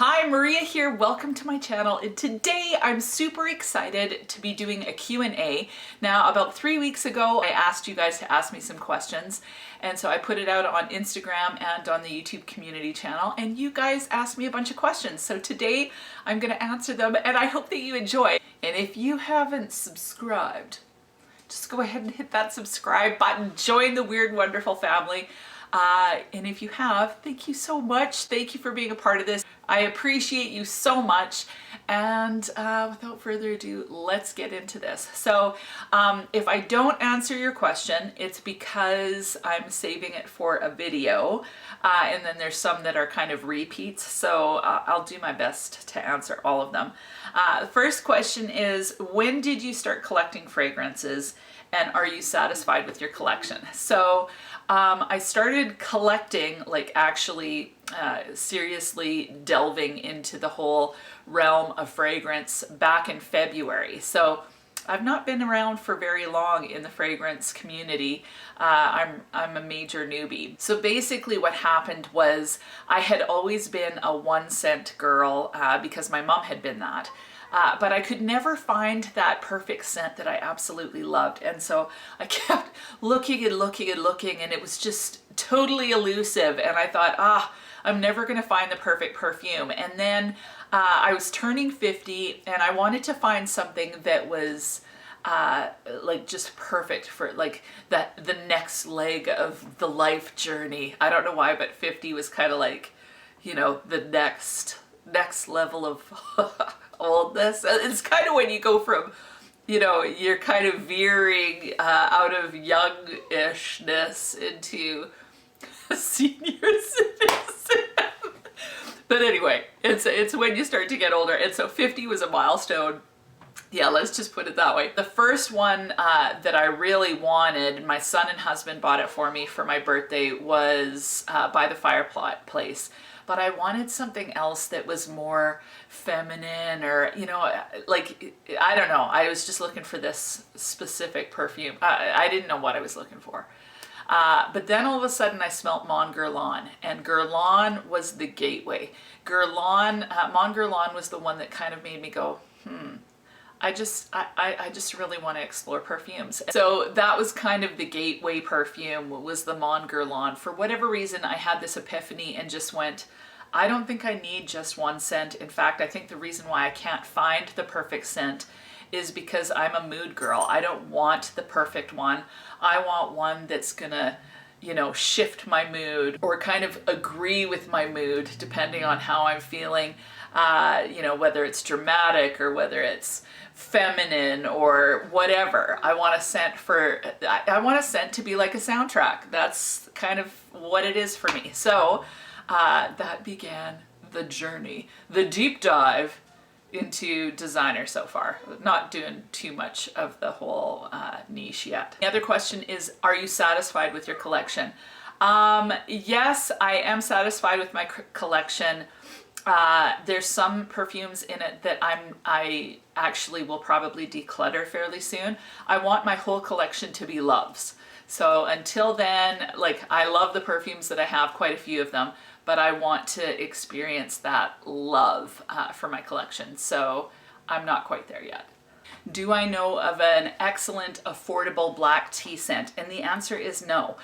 Hi, Maria here. Welcome to my channel. And today I'm super excited to be doing a Q&A. Now, about 3 weeks ago, I asked you guys to ask me some questions. And so I put it out on Instagram and on the YouTube community channel, and you guys asked me a bunch of questions. So today I'm going to answer them, and I hope that you enjoy. And if you haven't subscribed, just go ahead and hit that subscribe button. Join the Weird Wonderful family. And if you have, thank you so much. Thank you for being a part of this. I appreciate you so much. And without further ado, let's get into this. So if I don't answer your question, it's because I'm saving it for a video. And then there's some that are kind of repeats. So I'll do my best to answer all of them. The first question is, when did you start collecting fragrances? And are you satisfied with your collection? So I started collecting, like actually seriously delving into the whole realm of fragrance back in February. So I've not been around for very long in the fragrance community. I'm a major newbie. So basically what happened was I had always been a 1 scent girl because my mom had been that. But I could never find that perfect scent that I absolutely loved. And so I kept looking and looking and looking, and it was just totally elusive. And I thought, I'm never gonna find the perfect perfume. And then I was turning 50 and I wanted to find something that was like just perfect for like the next leg of the life journey. I don't know why, but 50 was kind of like, you know, the next level of oldness. It's kind of when you go from, you know, you're kind of veering out of youngishness into senior citizen. But anyway, it's when you start to get older. And so 50 was a milestone. Yeah, let's just put it that way. The first one that I really wanted, my son and husband bought it for me for my birthday, was By the Fireplace. But I wanted something else that was more feminine, or, you know, like, I don't know. I was just looking for this specific perfume. I didn't know what I was looking for. But then all of a sudden I smelt Mon Guerlain, and Guerlain was the gateway. Mon Guerlain was the one that kind of made me go, I just really want to explore perfumes. So that was kind of the gateway perfume, was the Mon Guerlain. For whatever reason, I had this epiphany and just went, I don't think I need just one scent. In fact, I think the reason why I can't find the perfect scent is because I'm a mood girl. I don't want the perfect one. I want one that's gonna, you know, shift my mood or kind of agree with my mood depending on how I'm feeling. You know, whether it's dramatic or whether it's feminine or whatever. I want a scent to be like a soundtrack. That's kind of what it is for me. So that began the journey, the deep dive into designer so far. Not doing too much of the whole niche yet. The other question is, are you satisfied with your collection? Yes, I am satisfied with my collection. There's some perfumes in it that I actually will probably declutter fairly soon. I want my whole collection to be loves. So until then, like, I love the perfumes that I have, quite a few of them, but I want to experience that love for my collection. So I'm not quite there yet. Do I know of an excellent, affordable black tea scent? And the answer is no.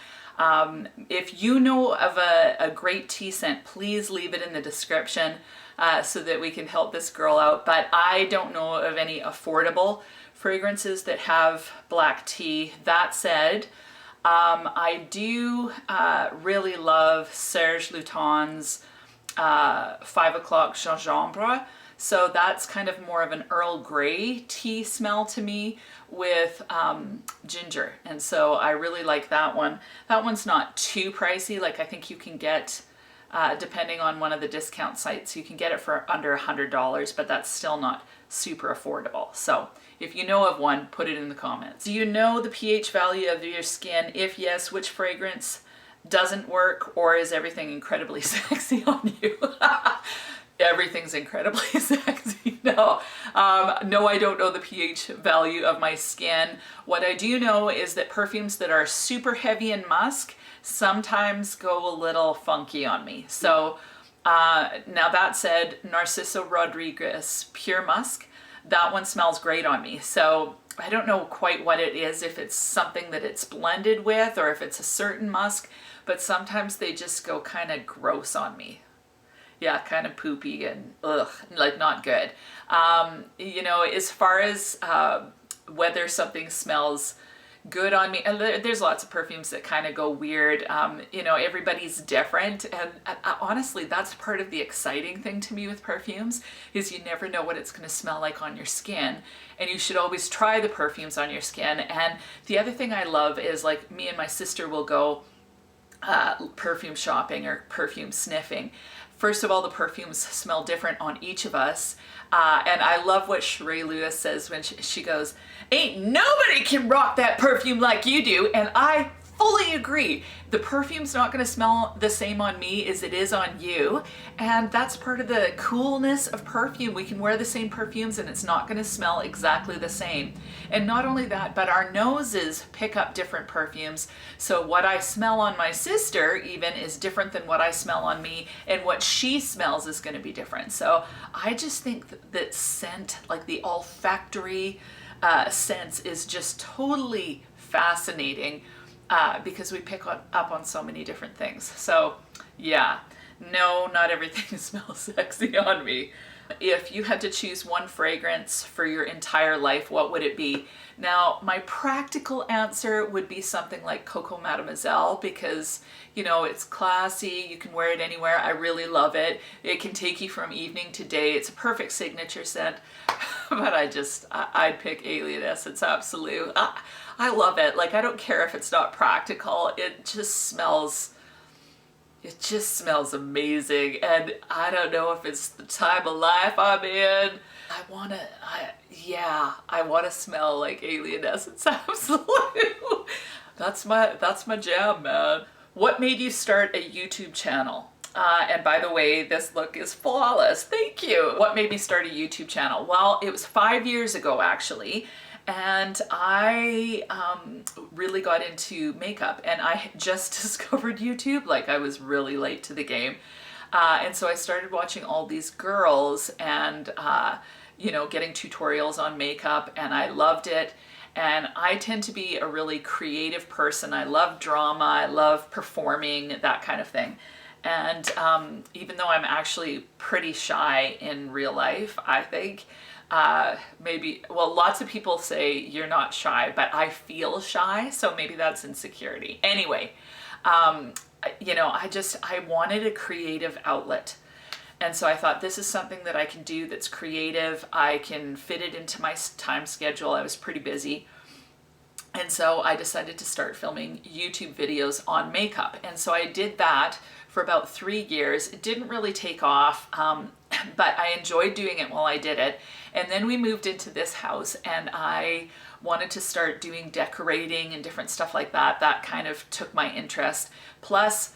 If you know of a great tea scent, please leave it in the description so that we can help this girl out. But I don't know of any affordable fragrances that have black tea. That said, I do really love Serge Lutens' 5 o'clock gingembre. So that's kind of more of an Earl Grey tea smell to me with ginger. And so I really like that one. That one's not too pricey. Like, I think you can get, depending on one of the discount sites, you can get it for under $100, but that's still not super affordable. So if you know of one, put it in the comments. Do you know the pH value of your skin? If yes, which fragrance doesn't work, or is everything incredibly sexy on you? Everything's incredibly sexy. No, I don't know the pH value of my skin. What I do know is that perfumes that are super heavy in musk sometimes go a little funky on me. So Now that said, Narciso Rodriguez Pure Musk, that one smells great on me. So I don't know quite what it is, if it's something that it's blended with or if it's a certain musk, but sometimes they just go kind of gross on me. Yeah, kind of poopy and ugh, like not good. You know, as far as whether something smells good on me, and there's lots of perfumes that kind of go weird. You know, everybody's different, and honestly, that's part of the exciting thing to me with perfumes, is you never know what it's going to smell like on your skin, and you should always try the perfumes on your skin. And the other thing I love is, like, me and my sister will go perfume shopping or perfume sniffing. First of all, the perfumes smell different on each of us. And I love what Sheree Lewis says when she goes, "Ain't nobody can rock that perfume like you do." And I fully agree. The perfume's not going to smell the same on me as it is on you. And that's part of the coolness of perfume. We can wear the same perfumes and it's not going to smell exactly the same. And not only that, but our noses pick up different perfumes. So what I smell on my sister even is different than what I smell on me, and what she smells is going to be different. So I just think that scent, like the olfactory sense, is just totally fascinating. Because we pick up on so many different things. So yeah, no, not everything smells sexy on me. If you had to choose one fragrance for your entire life, what would it be? Now, my practical answer would be something like Coco Mademoiselle, because, you know, it's classy, you can wear it anywhere. I really love it. It can take you from evening to day. It's a perfect signature scent. But I'd pick Alien Essence Absolute. I love it. Like, I don't care if it's not practical. It just smells amazing. And I don't know if it's the time of life I'm in. I want to smell like Alien Essence Absolute. That's my jam, man. What made you start a YouTube channel? And by the way, this look is flawless. Thank you. What made me start a YouTube channel? Well, it was 5 years ago, actually. And I really got into makeup, and I had just discovered YouTube. Like, I was really late to the game. And so I started watching all these girls and, you know, getting tutorials on makeup, and I loved it. And I tend to be a really creative person. I love drama, I love performing, that kind of thing. And even though I'm actually pretty shy in real life, I think, well, lots of people say you're not shy, but I feel shy, so maybe that's insecurity. Anyway, you know, I wanted a creative outlet. And so I thought, this is something that I can do that's creative. I can fit it into my time schedule. I was pretty busy. And so I decided to start filming YouTube videos on makeup. And so I did that for about 3 years. It didn't really take off, but I enjoyed doing it while I did it. And then we moved into this house, and I wanted to start doing decorating and different stuff like that. That kind of took my interest. Plus,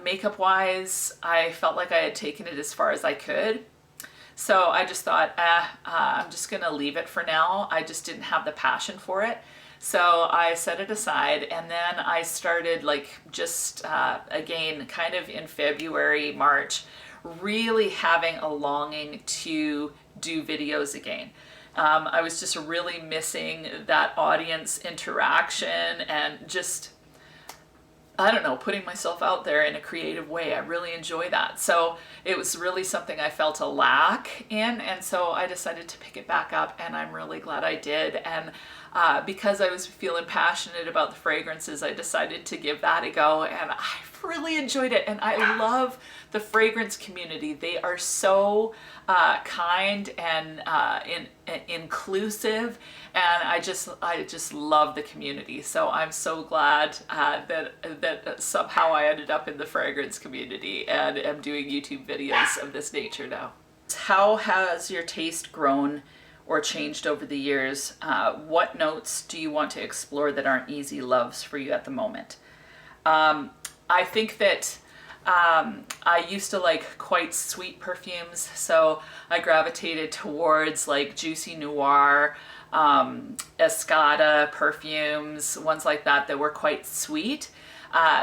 makeup wise, I felt like I had taken it as far as I could. So I just thought, I'm just gonna leave it for now. I just didn't have the passion for it. So I set it aside, and then I started, like, just again, kind of in February, March, really having a longing to do videos again. I was just really missing that audience interaction and just, I don't know, putting myself out there in a creative way. I really enjoy that. So it was really something I felt a lack in, and so I decided to pick it back up, and I'm really glad I did. And because I was feeling passionate about the fragrances, I decided to give that a go, and I've really enjoyed it. And I love the fragrance community. They are so kind and inclusive, and I just love the community. So I'm so glad that somehow I ended up in the fragrance community and am doing YouTube videos of this nature now. How has your taste grown or changed over the years? What notes do you want to explore that aren't easy loves for you at the moment? I think that I used to like quite sweet perfumes, so I gravitated towards like Juicy Noir, Escada perfumes, ones like that that were quite sweet.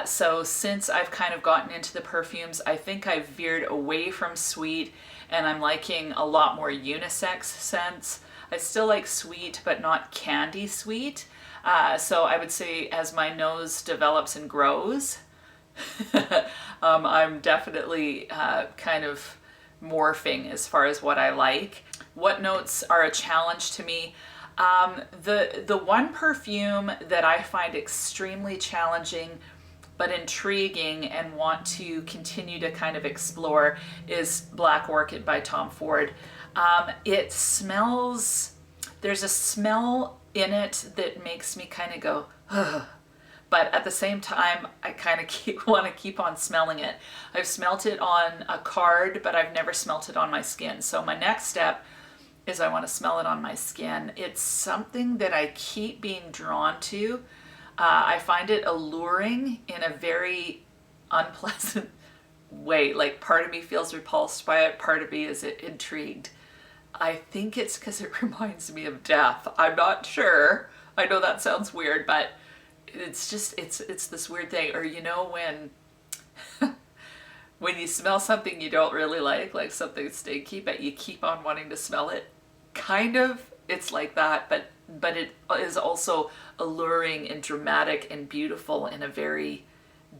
So since I've kind of gotten into the perfumes, I think I've veered away from sweet and I'm liking a lot more unisex scents. I still like sweet, but not candy sweet. So I would say as my nose develops and grows, I'm definitely kind of morphing as far as what I like. What notes are a challenge to me? The one perfume that I find extremely challenging but intriguing and want to continue to kind of explore is Black Orchid by Tom Ford. It smells, there's a smell in it that makes me kind of go, ugh. But at the same time, I kind of want to keep on smelling it. I've smelt it on a card, but I've never smelt it on my skin. So my next step is I want to smell it on my skin. It's something that I keep being drawn to. I find it alluring in a very unpleasant way. Like part of me feels repulsed by it, part of me is intrigued. I think it's because it reminds me of death. I'm not sure. I know that sounds weird, but it's just, it's this weird thing. Or you know when you smell something you don't really like something stinky, but you keep on wanting to smell it? Kind of, it's like that, but it is also alluring and dramatic and beautiful in a very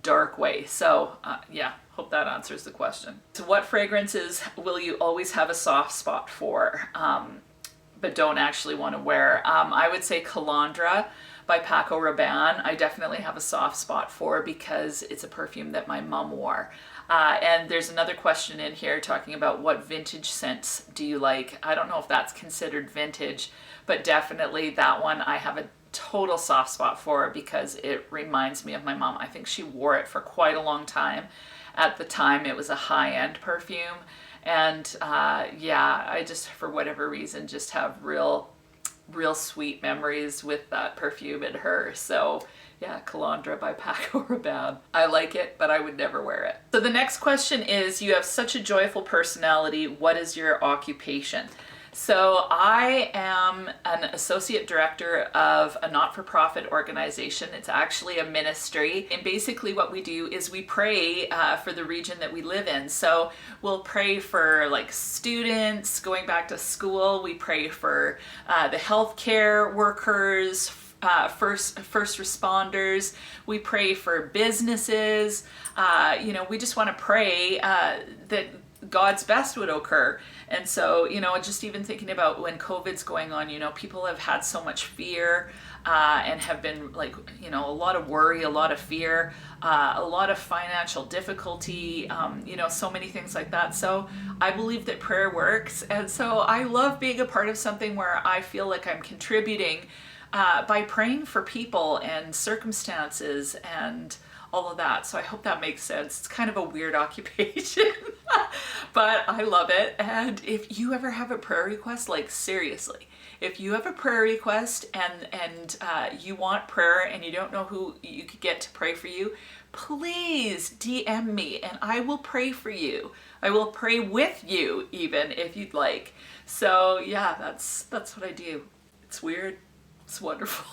dark way. So yeah, hope that answers the question. So what fragrances will you always have a soft spot for, but don't actually want to wear? I would say Calandra by Paco Rabanne. I definitely have a soft spot for because it's a perfume that my mom wore. And there's another question in here talking about what vintage scents do you like. I don't know if that's considered vintage, but definitely that one I have a total soft spot for because it reminds me of my mom. I think she wore it for quite a long time. At the time it was a high-end perfume, and yeah, I just for whatever reason just have real sweet memories with that perfume and her. So yeah, Calandra by Paco Rabanne. I like it, but I would never wear it. So the next question is, you have such a joyful personality, what is your occupation? So I am an associate director of a not-for-profit organization. It's actually a ministry. And basically what we do is we pray for the region that we live in. So we'll pray for like students going back to school. We pray for the healthcare workers, first responders. We pray for businesses. You know, we just want to pray that God's best would occur. And so, you know, just even thinking about when COVID's going on, you know, people have had so much fear and have been like, you know, a lot of worry, a lot of fear, a lot of financial difficulty, you know, so many things like that. So I believe that prayer works. And so I love being a part of something where I feel like I'm contributing by praying for people and circumstances and all of that. So I hope that makes sense. It's kind of a weird occupation, but I love it. And if you ever have a prayer request, like seriously, if you have a prayer request and you want prayer and you don't know who you could get to pray for you, please DM me and I will pray for you. I will pray with you even if you'd like. So yeah, that's what I do. It's weird. It's wonderful.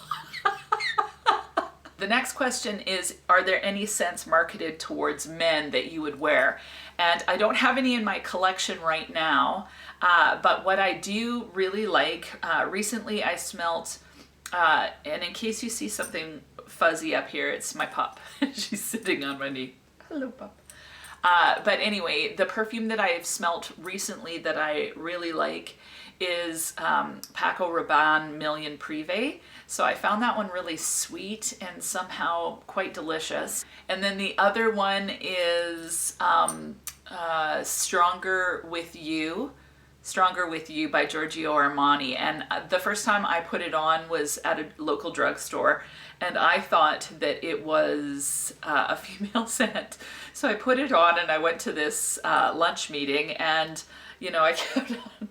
The next question is, are there any scents marketed towards men that you would wear? And I don't have any in my collection right now, but what I do really like, recently I smelt, and in case you see something fuzzy up here, it's my pup. She's sitting on my knee. Hello, pup. But anyway, the perfume that I have smelt recently that I really like is Paco Rabanne Million Privé. So I found that one really sweet and somehow quite delicious. And then the other one is Stronger With You by Giorgio Armani. And the first time I put it on was at a local drugstore, and I thought that it was a female scent. So I put it on and I went to this lunch meeting, and you know, I kept on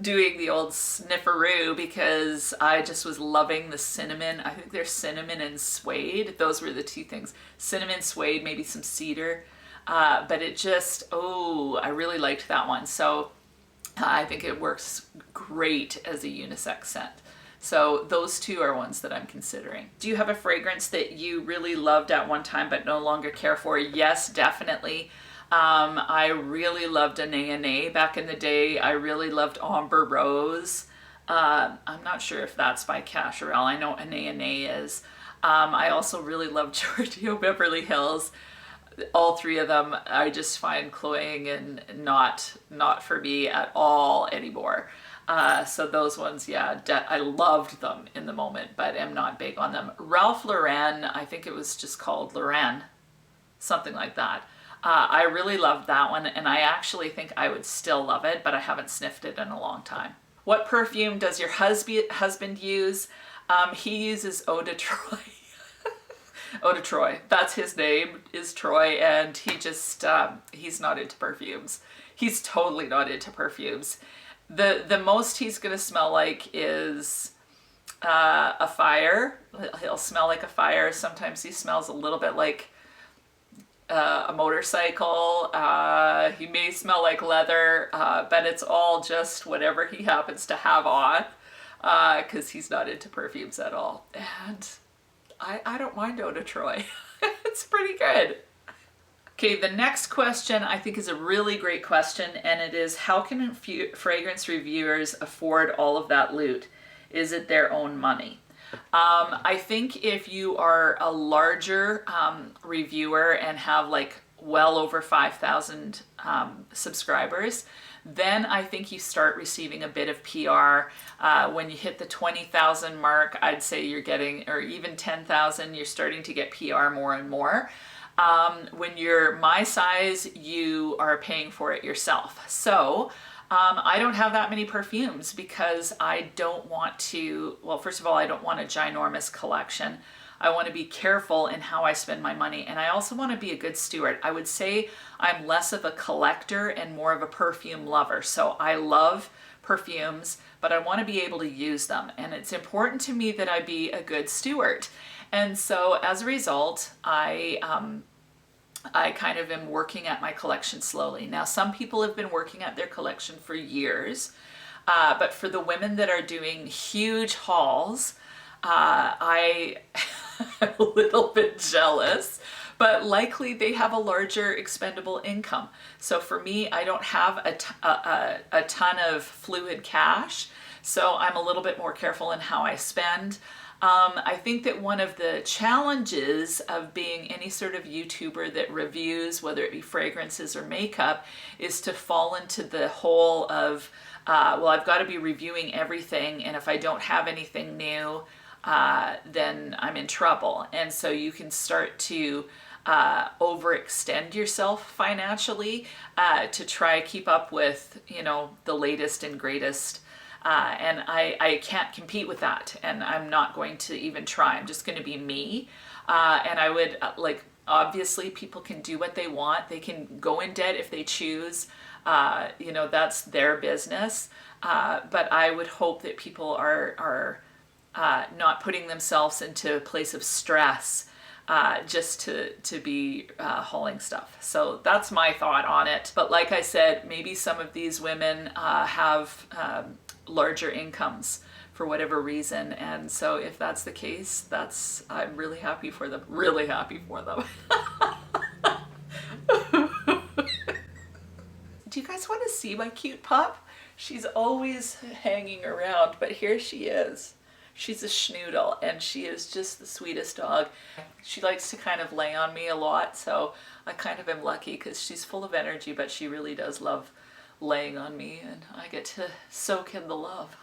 doing the old snifferoo because I just was loving the cinnamon. I think there's cinnamon and suede. Those were the two things. Cinnamon, suede, maybe some cedar. But it just, oh, I really liked that one. So I think it works great as a unisex scent. So those two are ones that I'm considering. Do you have a fragrance that you really loved at one time but no longer care for? Yes, definitely. I really loved Anais back in the day. I really loved Amber Rose. I'm not sure if that's by Cacharel. I know Anais is. I also really love Giorgio Beverly Hills. All three of them I just find cloying and not for me at all anymore. So those ones, yeah, I loved them in the moment, but am not big on them. Ralph Lauren, I think it was just called Lauren, something like that. I really loved that one, and I actually think I would still love it, but I haven't sniffed it in a long time. What perfume does your husband use? He uses Eau de Troy. Eau de Troy. That's his name, is Troy, and he just, he's not into perfumes. He's totally not into perfumes. The most he's gonna smell like is a fire. He'll smell like a fire. Sometimes he smells a little bit like a motorcycle. He may smell like leather, but it's all just whatever he happens to have on, because he's not into perfumes at all. And I don't mind Eau de Troy. It's pretty good. Okay, the next question I think is a really great question, and it is, how can fragrance reviewers afford all of that loot? Is it their own money? I think if you are a larger reviewer and have like well over 5,000 subscribers, then I think you start receiving a bit of PR. When you hit the 20,000 mark, I'd say you're getting, or even 10,000, you're starting to get PR more and more. When you're my size, you are paying for it yourself. So I don't have that many perfumes because I don't want to, well, first of all, I don't want a ginormous collection. I want to be careful in how I spend my money, and I also want to be a good steward. I would say I'm less of a collector and more of a perfume lover. So I love perfumes, but I want to be able to use them, and it's important to me that I be a good steward. And so as a result, I kind of am working at my collection slowly. Now, some people have been working at their collection for years, but for the women that are doing huge hauls, I am a little bit jealous, but likely they have a larger expendable income. So for me, I don't have a ton of fluid cash, so I'm a little bit more careful in how I spend. I think that one of the challenges of being any sort of YouTuber that reviews, whether it be fragrances or makeup, is to fall into the hole of, well, I've got to be reviewing everything, and if I don't have anything new, then I'm in trouble. And so you can start to overextend yourself financially to try keep up with, you know, the latest and greatest. And I can't compete with that, and I'm not going to even try. I'm just going to be me. And I would, like, obviously people can do what they want. They can go in debt if they choose. You know, that's their business. But I would hope that people are not putting themselves into a place of stress just to be hauling stuff. So that's my thought on it. But like I said, maybe some of these women have larger incomes for whatever reason, and so if that's the case, I'm really happy for them. Really happy for them. Do you guys want to see my cute pup? She's always hanging around, but here she is. She's a schnoodle, and she is just the sweetest dog. She likes to kind of lay on me a lot, so I kind of am lucky because she's full of energy, but she really does love laying on me, and I get to soak in the love.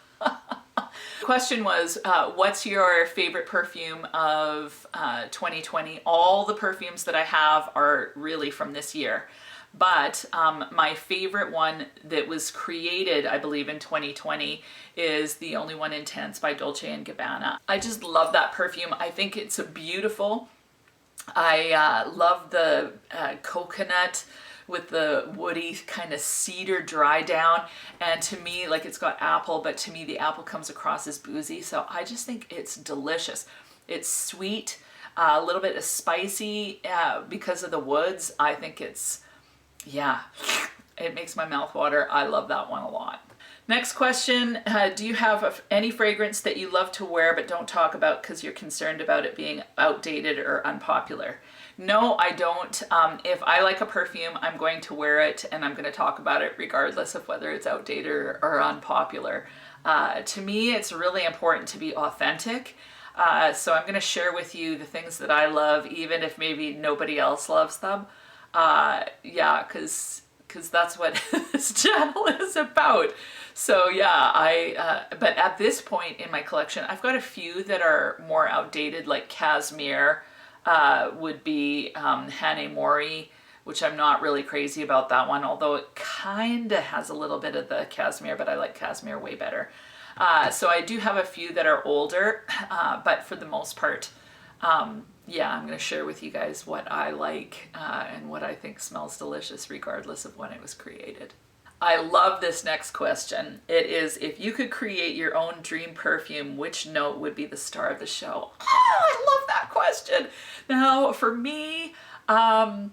Question was, what's your favorite perfume of 2020? All the perfumes that I have are really from this year. But my favorite one that was created, I believe, in 2020 is The Only One Intense by Dolce & Gabbana. I just love that perfume. I think it's beautiful. I love the coconut with the woody kind of cedar dry down, and to me, like, it's got apple, but to me the apple comes across as boozy, so I just think it's delicious. It's sweet, a little bit of spicy because of the woods. I think it's, yeah, it makes my mouth water. I love that one a lot. Next question, do you have any fragrance that you love to wear but don't talk about because you're concerned about it being outdated or unpopular? No, I don't. If I like a perfume, I'm going to wear it and I'm going to talk about it regardless of whether it's outdated or unpopular. To me, it's really important to be authentic. So I'm going to share with you the things that I love, even if maybe nobody else loves them. Yeah, because that's what this channel is about. So yeah, but at this point in my collection, I've got a few that are more outdated, like Cashmere would be Hane Mori, which I'm not really crazy about that one, although it kind of has a little bit of the Cashmere, but I like Cashmere way better. So I do have a few that are older, but for the most part, yeah, I'm going to share with you guys what I like and what I think smells delicious regardless of when it was created. I love this next question. It is, if you could create your own dream perfume, which note would be the star of the show? Oh, I love that question. Now, for me, I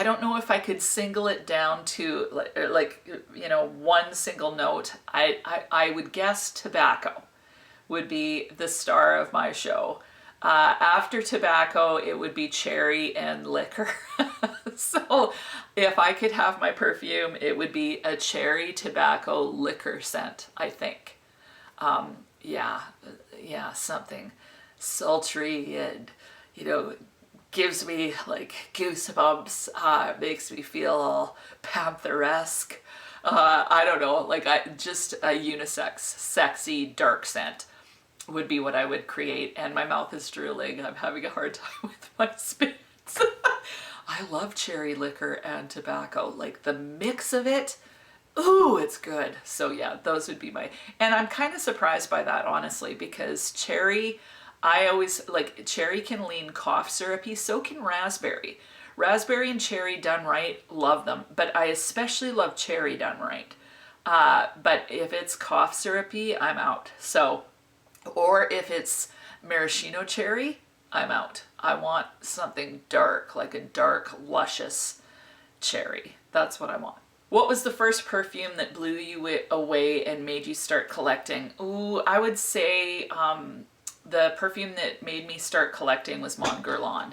don't know if I could single it down to like you know, one single note. I would guess tobacco would be the star of my show. After tobacco, it would be cherry and liquor. So if I could have my perfume, it would be a cherry tobacco liquor scent, I think. Yeah, something sultry and, you know, gives me like goosebumps, makes me feel all Panther-esque. I don't know, like just a unisex, sexy, dark scent would be what I would create. And my mouth is drooling. I'm having a hard time with my spits. I love cherry liquor and tobacco. Like the mix of it, ooh, it's good. So yeah, those would be my, and I'm kind of surprised by that, honestly, because cherry, I always, like, cherry can lean cough syrupy, so can raspberry. Raspberry and cherry done right, love them. But I especially love cherry done right. But if it's cough syrupy, I'm out. So, or if it's maraschino cherry, I'm out. I want something dark, like a dark, luscious cherry. That's what I want. What was the first perfume that blew you away and made you start collecting? Ooh, I would say the perfume that made me start collecting was Mon Guerlain.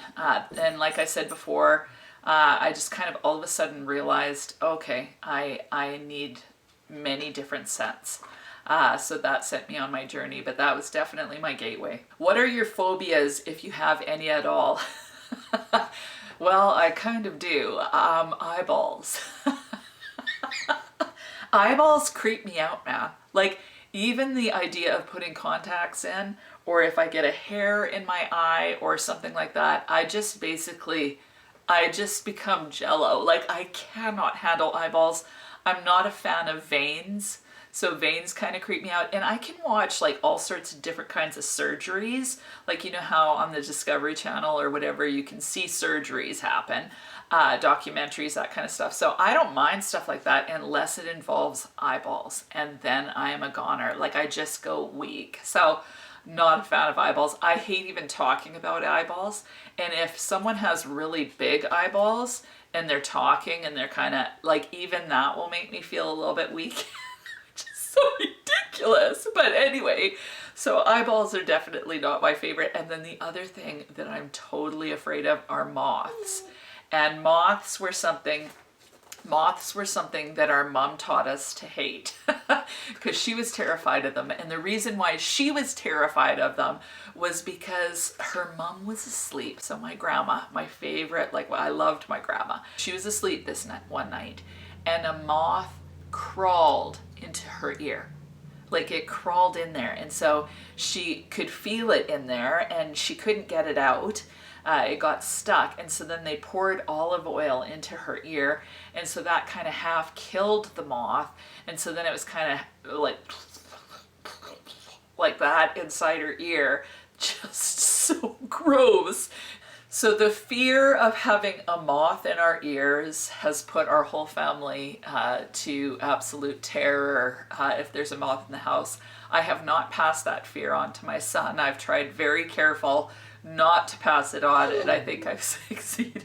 And like I said before, I just kind of all of a sudden realized, okay, I need many different scents. So that sent me on my journey, but that was definitely my gateway. What are your phobias, if you have any at all? Well, I kind of do. Eyeballs. Eyeballs creep me out, man. Like, even the idea of putting contacts in, or if I get a hair in my eye or something like that, I just become jello. Like, I cannot handle eyeballs. I'm not a fan of veins. So veins kind of creep me out, and I can watch like all sorts of different kinds of surgeries. Like, you know how on the Discovery Channel or whatever, you can see surgeries happen, documentaries, that kind of stuff. So I don't mind stuff like that unless it involves eyeballs, and then I am a goner. Like, I just go weak. So not a fan of eyeballs. I hate even talking about eyeballs. And if someone has really big eyeballs and they're talking and they're kind of like, even that will make me feel a little bit weak. So ridiculous. But anyway, so eyeballs are definitely not my favorite. And then the other thing that I'm totally afraid of are moths. And moths were something that our mom taught us to hate because she was terrified of them. And the reason why she was terrified of them was because her mom was asleep. So my grandma, my favorite, like, I loved my grandma. She was asleep this night, one night, and a moth crawled into her ear. Like, it crawled in there, and so she could feel it in there and she couldn't get it out. It got stuck, and so then they poured olive oil into her ear, and so that kind of half killed the moth, and so then it was kind of like that inside her ear. Just so gross. So the fear of having a moth in our ears has put our whole family to absolute terror if there's a moth in the house. I have not passed that fear on to my son. I've tried very careful not to pass it on, and I think I've succeeded.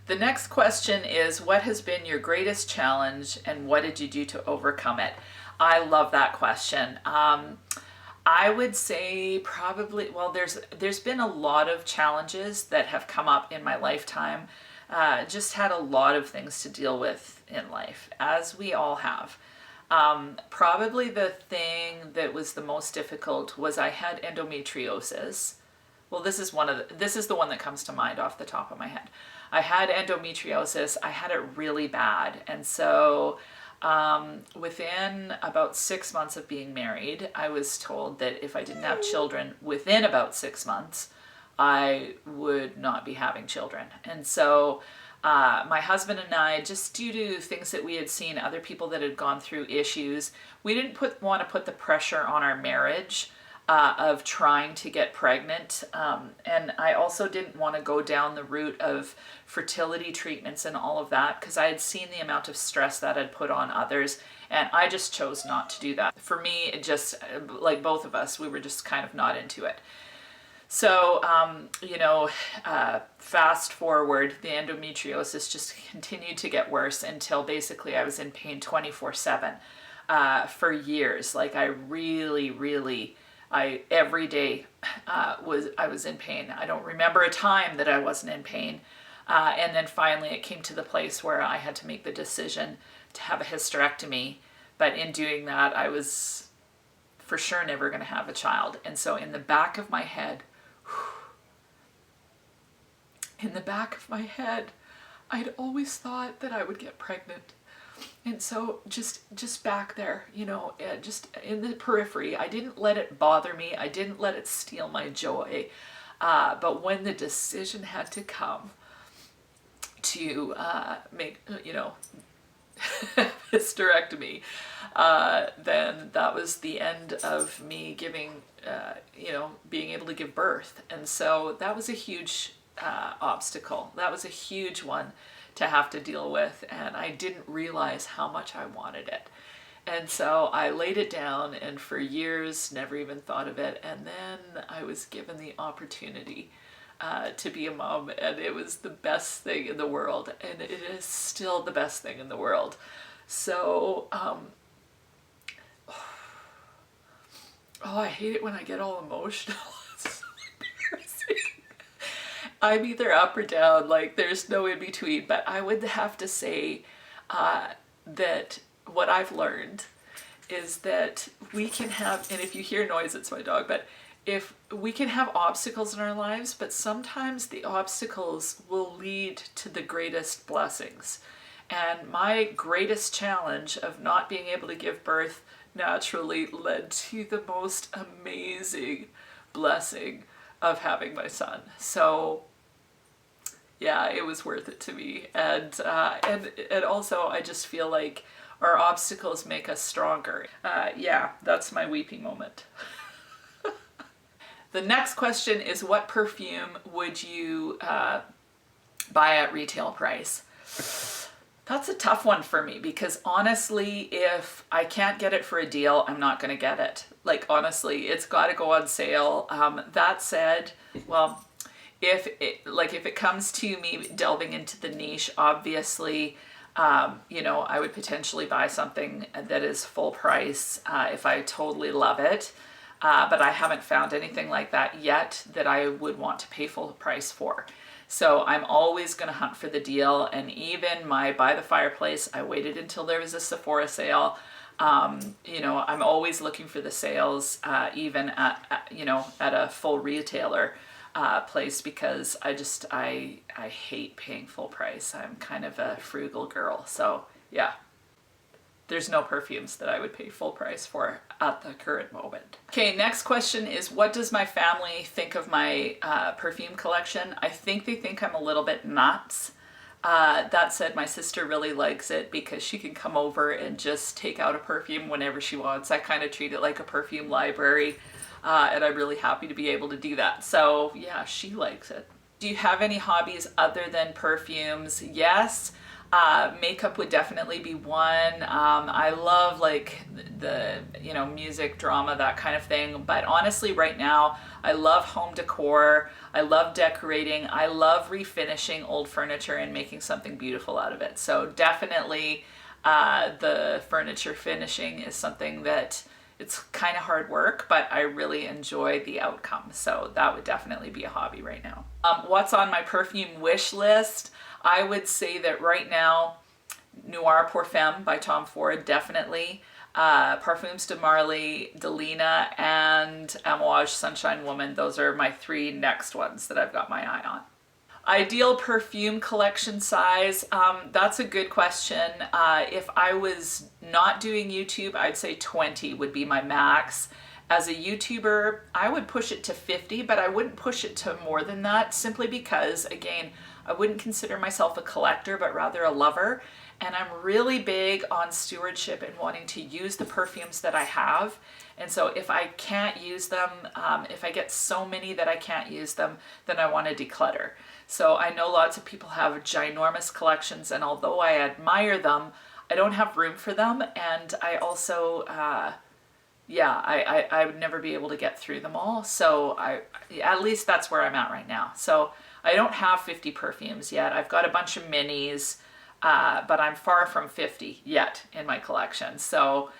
The next question is, what has been your greatest challenge and what did you do to overcome it? I love that question. I would say probably, well, there's been a lot of challenges that have come up in my lifetime. Just had a lot of things to deal with in life, as we all have. Probably the thing that was the most difficult was I had endometriosis. Well, this is the one that comes to mind off the top of my head. I had endometriosis. I had it really bad, and so within about 6 months of being married, I was told that if I didn't have children within about 6 months, I would not be having children. And so my husband and I, just due to things that we had seen other people that had gone through issues, we didn't want to put the pressure on our marriage of trying to get pregnant. And I also didn't want to go down the route of fertility treatments and all of that because I had seen the amount of stress that had put on others. And I just chose not to do that. For me, it just, like both of us, we were just kind of not into it. So, fast forward, the endometriosis just continued to get worse until basically I was in pain 24/7 for years. Like I really, every day I was in pain. I don't remember a time that I wasn't in pain. And then finally it came to the place where I had to make the decision to have a hysterectomy. But in doing that, I was for sure never going to have a child. And so in the back of my head, I'd always thought that I would get pregnant. And so just back there, just in the periphery, I didn't let it bother me. I didn't let it steal my joy. But when the decision had to come to make, hysterectomy, then that was the end of me giving, being able to give birth. And so that was a huge obstacle. That was a huge one to have to deal with, and I didn't realize how much I wanted it. And so I laid it down and for years never even thought of it, and then I was given the opportunity to be a mom, and it was the best thing in the world, and it is still the best thing in the world. So I hate it when I get all emotional. It's so embarrassing. I'm either up or down, like there's no in between, but I would have to say that what I've learned is that we can have, and if you hear noise, it's my dog, but if we can have obstacles in our lives, but sometimes the obstacles will lead to the greatest blessings. And my greatest challenge of not being able to give birth naturally led to the most amazing blessing of having my son. So yeah, it was worth it to me. And also I just feel like our obstacles make us stronger. Yeah, that's my weeping moment. The next question is, what perfume would you buy at retail price? That's a tough one for me because honestly, if I can't get it for a deal, I'm not going to get it. Like honestly, it's got to go on sale. That said, well, if it comes to me delving into the niche, obviously, I would potentially buy something that is full price if I totally love it. But I haven't found anything like that yet that I would want to pay full price for. So I'm always going to hunt for the deal. And even my By the Fireplace, I waited until there was a Sephora sale. I'm always looking for the sales, even at a full retailer place, because I hate paying full price. I'm kind of a frugal girl. So yeah. There's no perfumes that I would pay full price for at the current moment. Okay, next question is, what does my family think of my perfume collection? I think they think I'm a little bit nuts. That said, my sister really likes it because she can come over and just take out a perfume whenever she wants. I kind of treat it like a perfume library, and I'm really happy to be able to do that. So yeah, she likes it. Do you have any hobbies other than perfumes? Yes. Makeup would definitely be one. I love like you know, music, drama, that kind of thing. But honestly, right now, I love home decor. I love decorating. I love refinishing old furniture and making something beautiful out of it. So definitely the furniture finishing is something that it's kind of hard work, but I really enjoy the outcome. So that would definitely be a hobby right now. What's on my perfume wish list? I would say that right now, Noir Parfum by Tom Ford, definitely. Parfums de Marly, Delina, and Amouage Sunshine Woman. Those are my three next ones that I've got my eye on. Ideal perfume collection size, that's a good question. If I was not doing YouTube, I'd say 20 would be my max. As a YouTuber, I would push it to 50, but I wouldn't push it to more than that simply because, again, I wouldn't consider myself a collector, but rather a lover. And I'm really big on stewardship and wanting to use the perfumes that I have. And so if I can't use them, if I get so many that I can't use them, then I want to declutter. So I know lots of people have ginormous collections, and although I admire them, I don't have room for them. And I also, I would never be able to get through them all. So at least that's where I'm at right now. So I don't have 50 perfumes yet. I've got a bunch of minis, but I'm far from 50 yet in my collection. So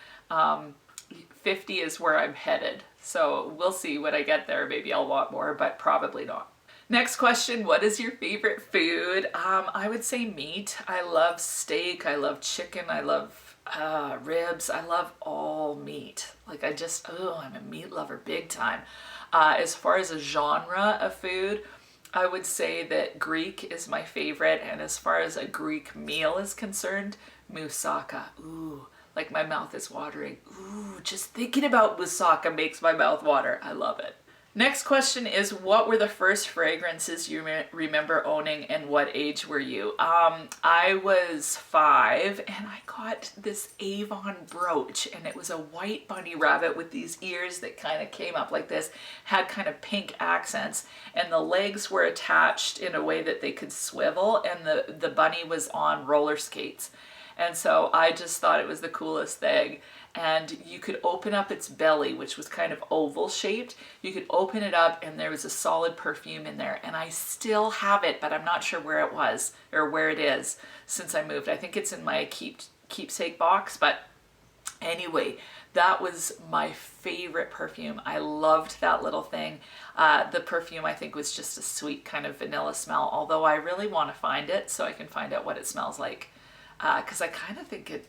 50 is where I'm headed. So we'll see when I get there. Maybe I'll want more, but probably not. Next question, what is your favorite food? I would say meat. I love steak, I love chicken, I love ribs. I love all meat. Like I'm a meat lover big time. As far as a genre of food, I would say that Greek is my favorite, and as far as a Greek meal is concerned, moussaka. Ooh, like my mouth is watering. Ooh, just thinking about moussaka makes my mouth water. I love it. Next question is, what were the first fragrances you remember owning, and what age were you? I was 5 and I got this Avon brooch, and it was a white bunny rabbit with these ears that kind of came up like this, had kind of pink accents, and the legs were attached in a way that they could swivel, and the bunny was on roller skates. And so I just thought it was the coolest thing. And you could open up its belly, which was kind of oval shaped. You could open it up and there was a solid perfume in there. And I still have it, but I'm not sure where it was or where it is since I moved. I think it's in my keepsake box. But anyway, that was my favorite perfume. I loved that little thing. The perfume, I think, was just a sweet kind of vanilla smell, although I really want to find it so I can find out what it smells like. Because I kind of think it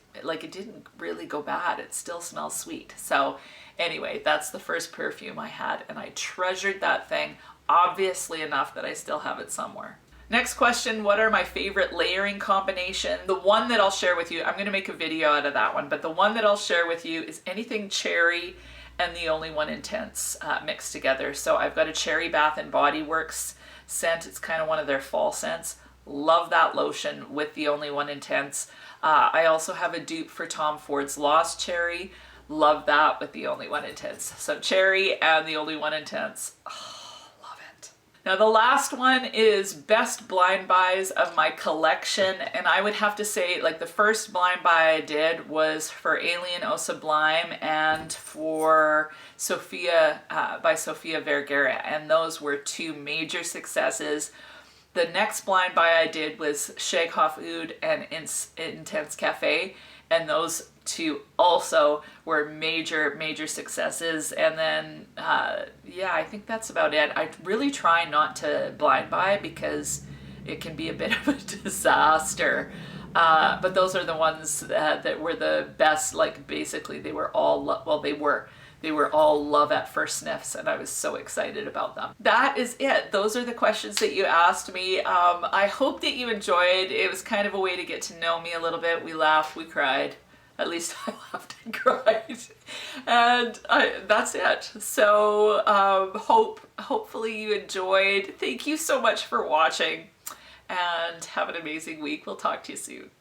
didn't really go bad. It still smells sweet. So anyway, that's the first perfume I had, and I treasured that thing, obviously enough that I still have it somewhere. Next question, what are my favorite layering combination? The one that I'll share with you, I'm going to make a video out of that one, but the one that I'll share with you is anything cherry and the Only One Intense mixed together. So I've got a cherry Bath and Body Works scent. It's kind of one of their fall scents. Love that lotion with the Only One Intense. I also have a dupe for Tom Ford's Lost Cherry. Love that with the Only One Intense. So cherry and the Only One Intense. Oh, love it. Now the last one is best blind buys of my collection. And I would have to say, like, the first blind buy I did was for Alien Eau Sublime and for Sophia by Sofia Vergara. And those were two major successes. The next blind buy I did was Shaghaf Oud and Intense Cafe, and those two also were major successes. And then, yeah, I think that's about it. I really try not to blind buy because it can be a bit of a disaster. But those are the ones that were the best. Like, basically, they were all, well, they were all love at first sniffs, and I was so excited about them. That is it. Those are the questions that you asked me. I hope that you enjoyed. It was kind of a way to get to know me a little bit. We laughed, we cried. At least I laughed and cried. And that's it. So hopefully you enjoyed. Thank you so much for watching, and have an amazing week. We'll talk to you soon.